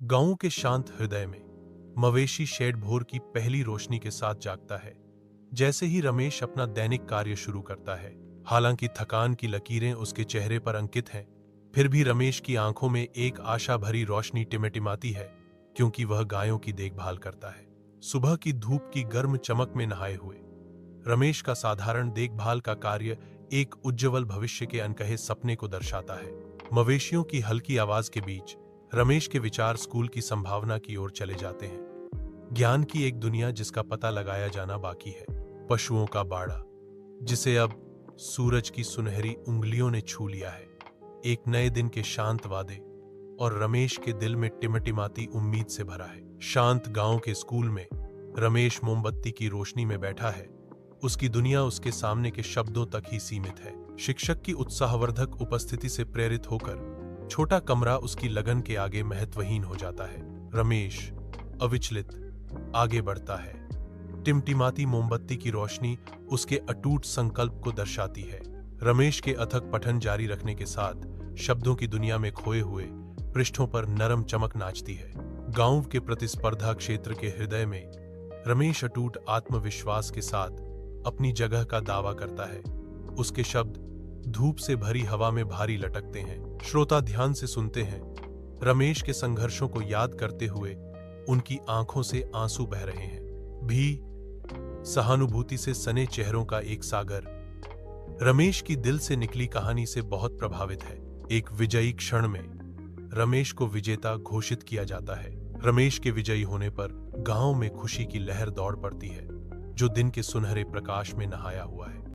गांव के शांत हृदय में मवेशी शेड भोर की पहली रोशनी के साथ जागता है। जैसे ही रमेश अपना दैनिक कार्य शुरू करता है, हालांकि थकान की लकीरें उसके चेहरे पर अंकित हैं, फिर भी रमेश की आंखों में एक आशा भरी रोशनी टिमटिमाती है, क्योंकि वह गायों की देखभाल करता है। सुबह की धूप की गर्म चमक में नहाए हुए रमेश का साधारण देखभाल का कार्य एक उज्जवल भविष्य के अनकहे सपने को दर्शाता है। मवेशियों की हल्की आवाज के बीच रमेश के विचार स्कूल की संभावना की ओर चले जाते हैं। ज्ञान की एक दुनिया जिसका पता लगाया जाना बाकी है। पशुओं का बाड़ा जिसे अब सूरज की सुनहरी उंगलियों ने छू लिया है। एक नए दिन के शांत वादे और रमेश के दिल में टिमटिमाती उम्मीद से भरा है। शांत गांव के स्कूल में रमेश मोमबत्ती की रोशनी में बैठा है। उसकी दुनिया उसके सामने के शब्दों तक ही सीमित है। शिक्षक की उत्साहवर्धक उपस्थिति से प्रेरित होकर छोटा कमरा उसकी लगन के आगे महत्वहीन हो जाता है। रमेश अविचलित आगे बढ़ता है। टिमटिमाती मोमबत्ती की रोशनी उसके अटूट संकल्प को दर्शाती है। रमेश के अथक पठन जारी रखने के साथ शब्दों की दुनिया में खोए हुए पृष्ठों पर नरम चमक नाचती है। गांव के प्रतिस्पर्धा क्षेत्र के हृदय में रमेश अटूट आत्मविश्वास के साथ अपनी जगह का दावा करता है। उसके शब्द धूप से भरी हवा में भारी लटकते हैं। श्रोता ध्यान से सुनते हैं। रमेश के संघर्षों को याद करते हुए उनकी आंखों से आंसू बह रहे हैं। भी सहानुभूति से सने चेहरों का एक सागर रमेश की दिल से निकली कहानी से बहुत प्रभावित है। एक विजयी क्षण में रमेश को विजेता घोषित किया जाता है। रमेश के विजयी होने पर गांव में खुशी की लहर दौड़ पड़ती है, जो दिन के सुनहरे प्रकाश में नहाया हुआ है।